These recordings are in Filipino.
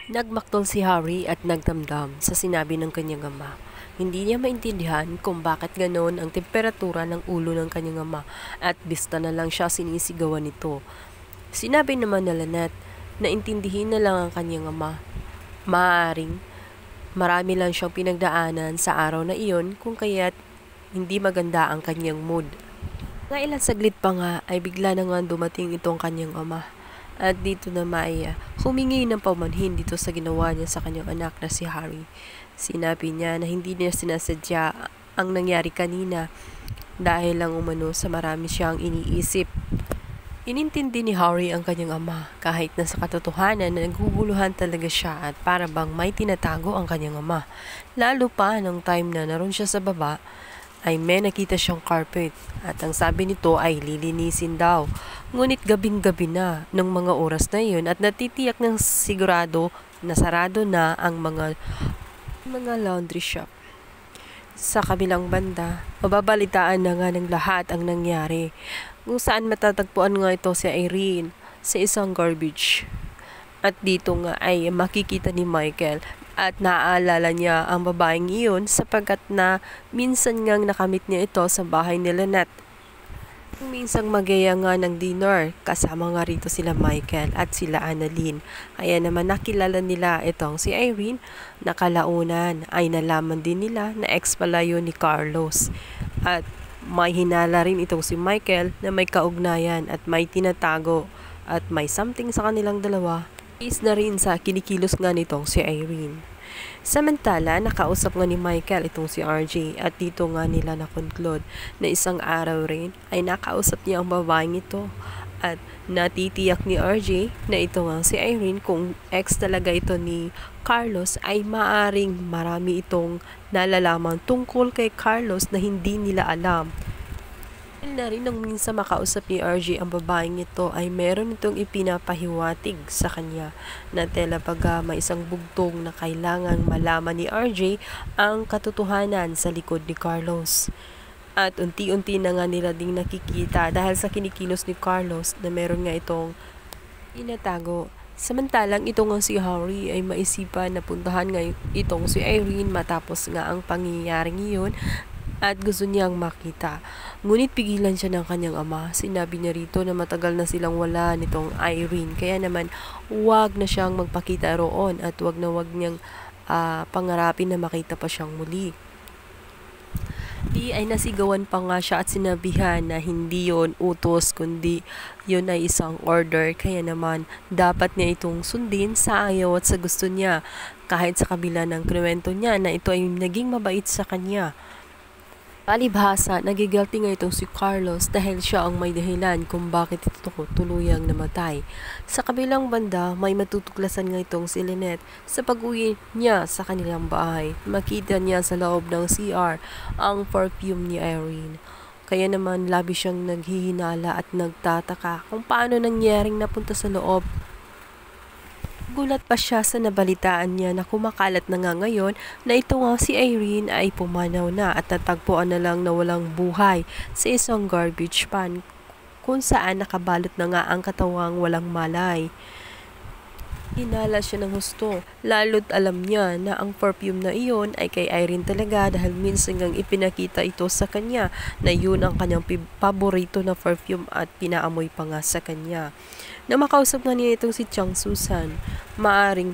Nagmaktol si Harry at nagdamdam sa sinabi ng kanyang ama. Hindi niya maintindihan kung bakit ganoon ang temperatura ng ulo ng kanyang ama at bista na lang siya sinisigawan nito. Sinabi naman na Lynette na intindihin na lang ang kanyang ama. Maaaring marami lang siyang pinagdaanan sa araw na iyon kung kaya't hindi maganda ang kanyang mood. Nga ilang saglit pa nga ay bigla na nga dumating itong kanyang ama. At dito na Maya, humingi ng paumanhin dito sa ginawa niya sa kanyang anak na si Harry. Sinabi niya na hindi niya sinasadya ang nangyari kanina dahil lang umano sa marami siyang iniisip. Inintindi ni Harry ang kanyang ama kahit na sa katotohanan na naguguluhan talaga siya at para bang may tinatago ang kanyang ama. Lalo pa nung time na naroon siya sa baba ay may nakita siyang carpet at ang sabi nito ay lilinisin daw. Ngunit gabing-gabi na ng mga oras na iyon at natitiyak ng sigurado na sarado na ang mga laundry shop. Sa kabilang banda, mababalitaan na nga ng lahat ang nangyari kung saan matatagpuan nga ito si Irene sa isang garbage. At dito nga ay makikita ni Michael at naaalala niya ang babaeng iyon sapagkat na minsan ngang nakamit niya ito sa bahay ni Lynette. Minsang magaya nga ng dinner, kasama nga rito sila Michael at sila Annalyn. Kaya naman nakilala nila itong si Irene na kalaunan ay nalaman din nila na ex pala yun ni Carlos. At may hinala rin itong si Michael na may kaugnayan at may tinatago at may something sa kanilang dalawa. Is na rin sa kinikilos nga nitong si Irene. Samantala, nakausap nga ni Michael itong si RJ at dito nga nila na-conclude na isang araw rin ay nakausap niya ang babaeng ito at natitiyak ni RJ na ito nga si Irene kung ex talaga ito ni Carlos ay maaring marami itong nalalaman tungkol kay Carlos na hindi nila alam. Na rin nang minsan makausap ni RJ ang babaeng ito ay meron itong ipinapahiwatig sa kanya na tela baga may isang bugtong na kailangang malaman ni RJ ang katotohanan sa likod ni Carlos. At unti-unti na nga nila ding nakikita dahil sa kinikilos ni Carlos na meron nga itong inatago. Samantalang ito nga si Harry ay maisipan na puntahan nga itong si Irene matapos nga ang pangyayaring iyon at gusto niyang makita. Ngunit pigilan siya ng kanyang ama. Sinabi niya rito na matagal na silang wala nitong Irene. Kaya naman, wag na siyang magpakita roon at wag niyang pangarapin na makita pa siyang muli. Di ay nasigawan pa nga siya at sinabihan na hindi yon utos kundi yon ay isang order. Kaya naman, dapat niya itong sundin sa ayaw at sa gusto niya. Kahit sa kabila ng kinuwento niya na ito ay naging mabait sa kanya. Palibhasa, nagigilty nga itong si Carlos dahil siya ang may dahilan kung bakit ito tuluyang namatay. Sa kabilang banda, may matutuklasan nga itong si Lynette sa pag-uwi niya sa kanilang bahay. Makita niya sa loob ng CR ang perfume ni Irene. Kaya naman labi siyang naghihinala at nagtataka kung paano nangyaring napunta sa loob. Gulat pa siya sa nabalitaan niya na kumakalat na nga ngayon na ito nga si Irene ay pumanaw na at natagpuan na lang na walang buhay sa isang garbage pan kung saan nakabalot na nga ang katawang walang malay. Hinala siya ng husto, lalo't alam niya na ang perfume na iyon ay kay Irene talaga dahil minsan ngang ipinakita ito sa kanya na yun ang kanyang paborito na perfume at pinaamoy pa nga sa kanya. Na makausap nga niya itong si Chang Susan, maaring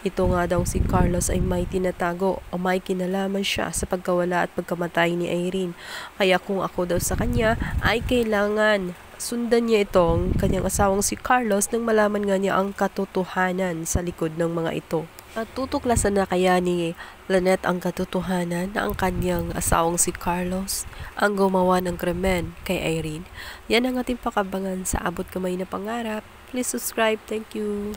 ito nga daw si Carlos ay may tinatago o may kinalaman siya sa pagkawala at pagkamatay ni Irene. Kaya kung ako daw sa kanya ay kailangan sundan niya itong kanyang asawang si Carlos nang malaman nga niya ang katotohanan sa likod ng mga ito. At tutuklasan na kaya ni Lynette ang katotohanan na ang kanyang asawang si Carlos ang gumawa ng krimen kay Irene. Yan ang ating pakabangan sa Abot Kamay na Pangarap. Please subscribe. Thank you.